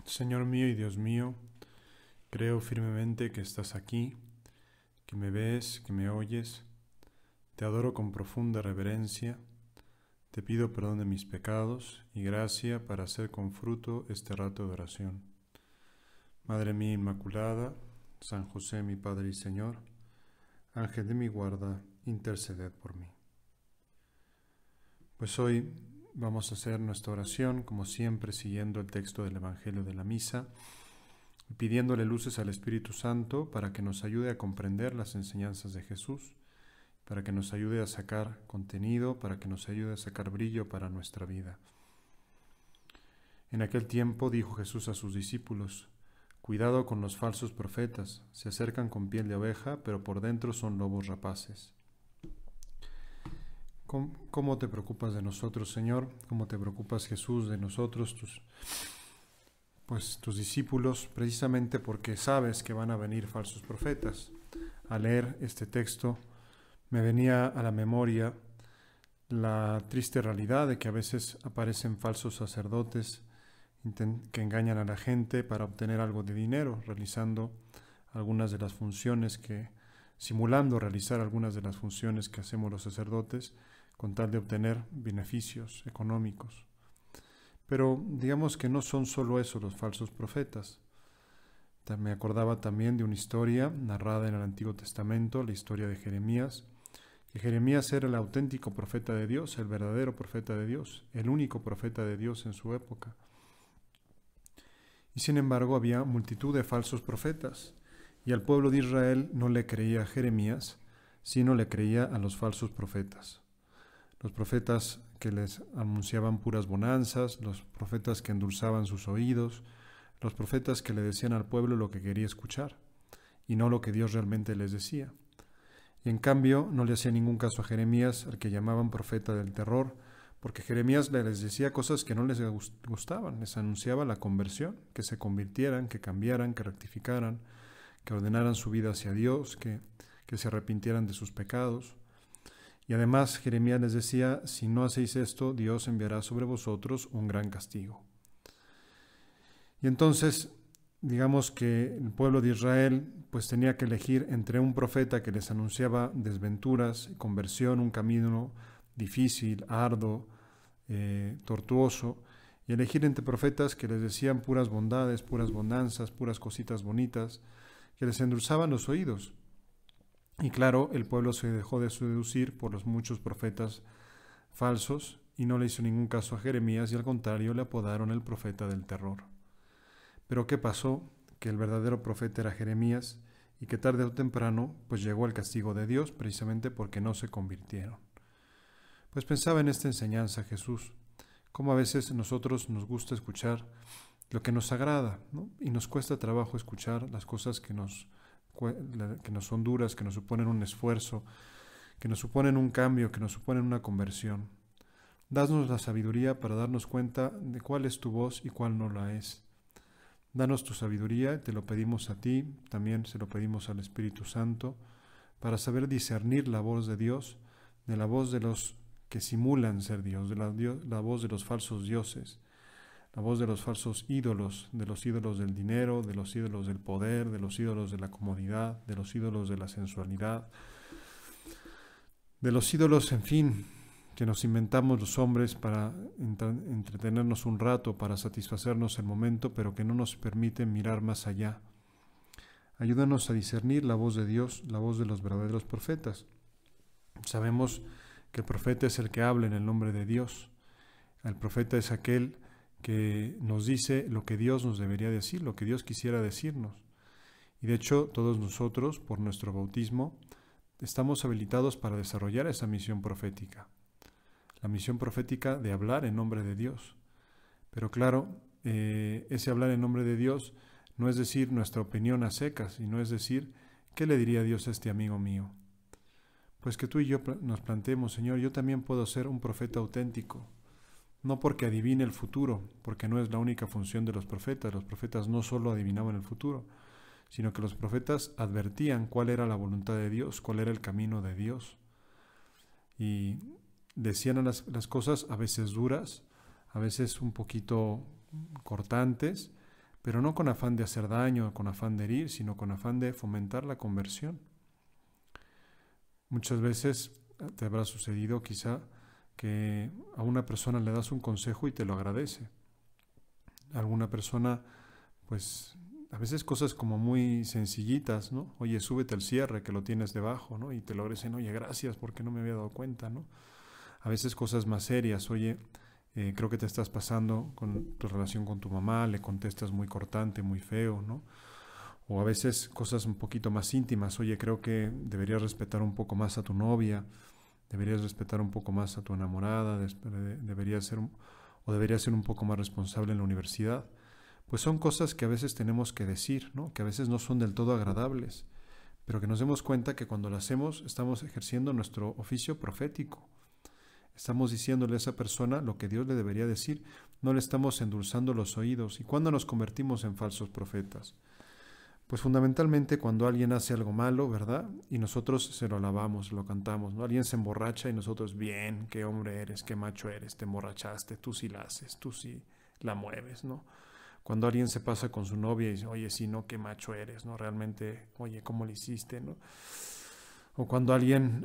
Señor mío y Dios mío, creo firmemente que estás aquí, que me ves, que me oyes. Te adoro con profunda reverencia. Te pido perdón de mis pecados y gracia para hacer con fruto este rato de oración. Madre mía Inmaculada, San José mi Padre y Señor, Ángel de mi guarda, interceded por mí. Pues hoy vamos a hacer nuestra oración, como siempre, siguiendo el texto del Evangelio de la Misa, pidiéndole luces al Espíritu Santo para que nos ayude a comprender las enseñanzas de Jesús, para que nos ayude a sacar contenido, para que nos ayude a sacar brillo para nuestra vida. En aquel tiempo dijo Jesús a sus discípulos: cuidado con los falsos profetas, se acercan con piel de oveja, pero por dentro son lobos rapaces. ¿Cómo te preocupas de nosotros, Señor? ¿Cómo te preocupas, Jesús, de nosotros, tus discípulos? Precisamente porque sabes que van a venir falsos profetas. Al leer este texto me venía a la memoria la triste realidad de que a veces aparecen falsos sacerdotes que engañan a la gente para obtener algo de dinero, simulando realizar algunas de las funciones que hacemos los sacerdotes con tal de obtener beneficios económicos. Pero digamos que no son solo eso los falsos profetas. Me acordaba también de una historia narrada en el Antiguo Testamento, la historia de Jeremías, que Jeremías era el auténtico profeta de Dios, el verdadero profeta de Dios, el único profeta de Dios en su época. Y sin embargo había multitud de falsos profetas, y al pueblo de Israel no le creía a Jeremías, sino le creía a los falsos profetas. Los profetas que les anunciaban puras bonanzas, los profetas que endulzaban sus oídos, los profetas que le decían al pueblo lo que quería escuchar, y no lo que Dios realmente les decía. Y en cambio no le hacía ningún caso a Jeremías, al que llamaban profeta del terror, porque Jeremías les decía cosas que no les gustaban, les anunciaba la conversión, que se convirtieran, que cambiaran, que rectificaran, que ordenaran su vida hacia Dios, que se arrepintieran de sus pecados. Y además Jeremías les decía: si no hacéis esto, Dios enviará sobre vosotros un gran castigo. Y entonces, digamos que el pueblo de Israel pues tenía que elegir entre un profeta que les anunciaba desventuras, conversión, un camino difícil, arduo, tortuoso, y elegir entre profetas que les decían puras bondades, puras bonanzas, puras cositas bonitas, que les endulzaban los oídos. Y claro, el pueblo se dejó de seducir por los muchos profetas falsos y no le hizo ningún caso a Jeremías, y al contrario le apodaron el profeta del terror. Pero ¿qué pasó? Que el verdadero profeta era Jeremías, y que tarde o temprano pues llegó el castigo de Dios, precisamente porque no se convirtieron. Pues pensaba en esta enseñanza Jesús, cómo a veces nosotros nos gusta escuchar lo que nos agrada, ¿no? Y nos cuesta trabajo escuchar las cosas que nos son duras, que nos suponen un esfuerzo, que nos suponen un cambio, que nos suponen una conversión. Danos la sabiduría para darnos cuenta de cuál es tu voz y cuál no la es. Danos tu sabiduría, te lo pedimos a ti, también se lo pedimos al Espíritu Santo, para saber discernir la voz de Dios de la voz de los que simulan ser Dios, de la voz de los falsos dioses, la voz de los falsos ídolos, de los ídolos del dinero, de los ídolos del poder, de los ídolos de la comodidad, de los ídolos de la sensualidad, de los ídolos, en fin, que nos inventamos los hombres para entretenernos un rato, para satisfacernos el momento, pero que no nos permiten mirar más allá. Ayúdanos a discernir la voz de Dios, la voz de los verdaderos profetas. Sabemos que el profeta es el que habla en el nombre de Dios. El profeta es aquel que nos dice lo que Dios nos debería decir, lo que Dios quisiera decirnos. Y de hecho, todos nosotros, por nuestro bautismo, estamos habilitados para desarrollar esa misión profética. La misión profética de hablar en nombre de Dios. Pero claro, ese hablar en nombre de Dios no es decir nuestra opinión a secas, sino es decir, ¿qué le diría Dios a este amigo mío? Pues que tú y yo nos planteemos: Señor, yo también puedo ser un profeta auténtico. No porque adivine el futuro, porque no es la única función de los profetas. Los profetas no solo adivinaban el futuro, sino que los profetas advertían cuál era la voluntad de Dios, cuál era el camino de Dios. Y decían las cosas a veces duras, a veces un poquito cortantes, pero no con afán de hacer daño, con afán de herir, sino con afán de fomentar la conversión. Muchas veces te habrá sucedido quizá que a una persona le das un consejo y te lo agradece. A alguna persona, pues a veces cosas como muy sencillitas, ¿no? Oye, súbete el cierre que lo tienes debajo, ¿no? Y te lo agradecen, oye, gracias porque no me había dado cuenta, ¿no? A veces cosas más serias, oye, creo que te estás pasando con tu relación con tu mamá, le contestas muy cortante, muy feo, ¿no? O a veces cosas un poquito más íntimas, oye, creo que deberías respetar un poco más a tu novia, deberías respetar un poco más a tu enamorada, deberías ser un poco más responsable en la universidad. Pues son cosas que a veces tenemos que decir, ¿no? Que a veces no son del todo agradables, pero que nos demos cuenta que cuando lo hacemos estamos ejerciendo nuestro oficio profético. Estamos diciéndole a esa persona lo que Dios le debería decir, no le estamos endulzando los oídos. ¿Y cuándo nos convertimos en falsos profetas? Pues fundamentalmente cuando alguien hace algo malo, ¿verdad? Y nosotros se lo alabamos, lo cantamos, ¿no? Alguien se emborracha y nosotros, bien, qué hombre eres, qué macho eres, te emborrachaste, tú sí la haces, tú sí la mueves, ¿no? Cuando alguien se pasa con su novia y dice, oye, sí, no, qué macho eres, ¿no? Realmente, oye, ¿cómo le hiciste, no? O cuando alguien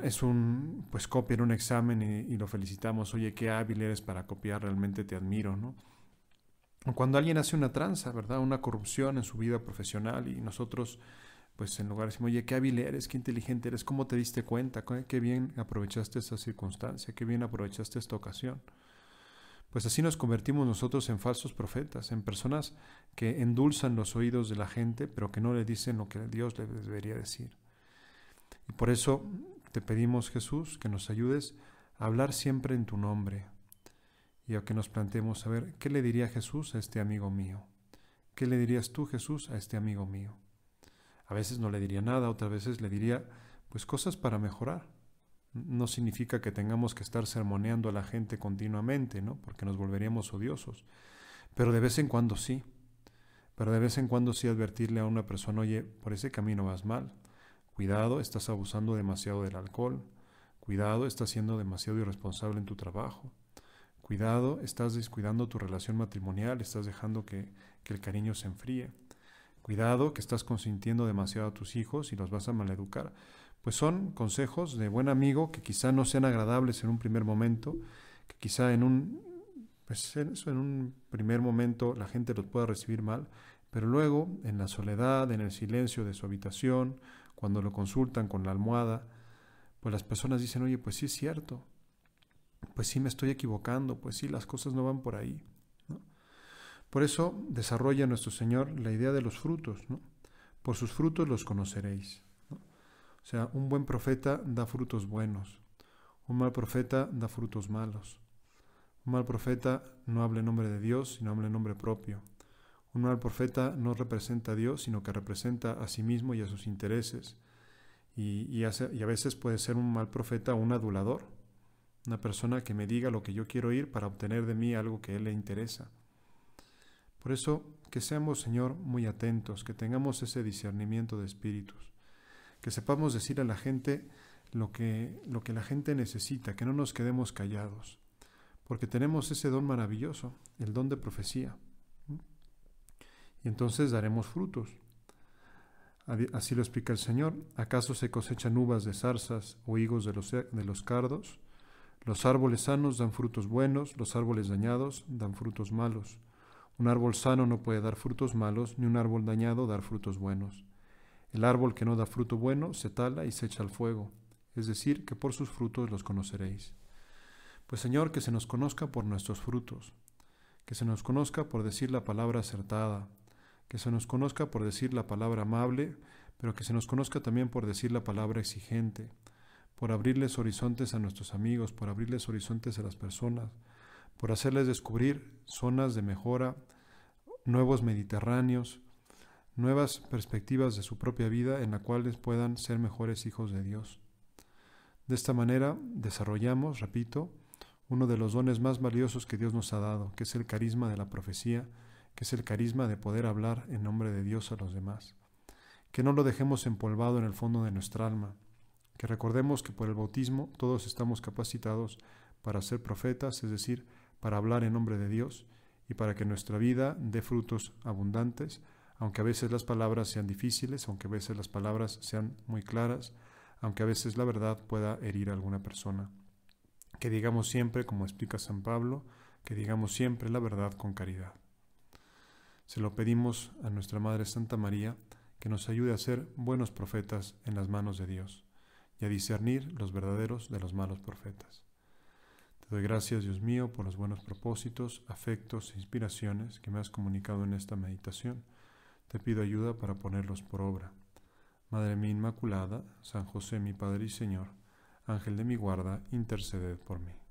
pues copia en un examen y lo felicitamos, oye, qué hábil eres para copiar, realmente te admiro, ¿no? O cuando alguien hace una tranza, ¿verdad? Una corrupción en su vida profesional y nosotros, pues en lugar de decir, oye, qué hábil eres, qué inteligente eres, ¿cómo te diste cuenta? Qué bien aprovechaste esa circunstancia, qué bien aprovechaste esta ocasión. Pues así nos convertimos nosotros en falsos profetas, en personas que endulzan los oídos de la gente, pero que no le dicen lo que Dios les debería decir. Y por eso te pedimos, Jesús, que nos ayudes a hablar siempre en tu nombre y a que nos planteemos a ver qué le diría Jesús a este amigo mío. ¿Qué le dirías tú, Jesús, a este amigo mío? A veces no le diría nada, otras veces le diría pues cosas para mejorar. No significa que tengamos que estar sermoneando a la gente continuamente, ¿no? Porque nos volveríamos odiosos. Pero de vez en cuando sí. Pero de vez en cuando sí advertirle a una persona, oye, por ese camino vas mal. Cuidado, estás abusando demasiado del alcohol. Cuidado, estás siendo demasiado irresponsable en tu trabajo. Cuidado, estás descuidando tu relación matrimonial, estás dejando que el cariño se enfríe. Cuidado, que estás consintiendo demasiado a tus hijos y los vas a maleducar. Pues son consejos de buen amigo que quizá no sean agradables en un primer momento, que quizá en un primer momento la gente los pueda recibir mal, pero luego en la soledad, en el silencio de su habitación, cuando lo consultan con la almohada, pues las personas dicen, oye, pues sí es cierto, pues sí me estoy equivocando, pues sí las cosas no van por ahí, ¿no? Por eso desarrolla nuestro Señor la idea de los frutos, ¿no? Por sus frutos los conoceréis, ¿no? O sea, un buen profeta da frutos buenos, un mal profeta da frutos malos. Un mal profeta no habla en nombre de Dios, sino habla en nombre propio. Un mal profeta no representa a Dios, sino que representa a sí mismo y a sus intereses. Y a veces puede ser un mal profeta un adulador, una persona que me diga lo que yo quiero oír para obtener de mí algo que a él le interesa. Por eso, que seamos, Señor, muy atentos, que tengamos ese discernimiento de espíritus, que sepamos decir a la gente lo que la gente necesita, que no nos quedemos callados, porque tenemos ese don maravilloso, el don de profecía. Y entonces daremos frutos. Así lo explica el Señor. ¿Acaso se cosechan uvas de zarzas o higos de los cardos? Los árboles sanos dan frutos buenos, los árboles dañados dan frutos malos. Un árbol sano no puede dar frutos malos, ni un árbol dañado dar frutos buenos. El árbol que no da fruto bueno se tala y se echa al fuego, es decir, que por sus frutos los conoceréis. Pues Señor, que se nos conozca por nuestros frutos, que se nos conozca por decir la palabra acertada, que se nos conozca por decir la palabra amable, pero que se nos conozca también por decir la palabra exigente, por abrirles horizontes a nuestros amigos, por abrirles horizontes a las personas, por hacerles descubrir zonas de mejora, nuevos mediterráneos, nuevas perspectivas de su propia vida en las cuales puedan ser mejores hijos de Dios. De esta manera desarrollamos, repito, uno de los dones más valiosos que Dios nos ha dado, que es el carisma de la profecía, que es el carisma de poder hablar en nombre de Dios a los demás. Que no lo dejemos empolvado en el fondo de nuestra alma, que recordemos que por el bautismo todos estamos capacitados para ser profetas, es decir, para hablar en nombre de Dios, y para que nuestra vida dé frutos abundantes, aunque a veces las palabras sean difíciles, aunque a veces las palabras sean muy claras, aunque a veces la verdad pueda herir a alguna persona. Que digamos siempre, como explica San Pablo, que digamos siempre la verdad con caridad. Se lo pedimos a nuestra Madre Santa María, que nos ayude a ser buenos profetas en las manos de Dios y a discernir los verdaderos de los malos profetas. Te doy gracias, Dios mío, por los buenos propósitos, afectos e inspiraciones que me has comunicado en esta meditación. Te pido ayuda para ponerlos por obra. Madre mía Inmaculada, San José mi Padre y Señor, Ángel de mi guarda, interceded por mí.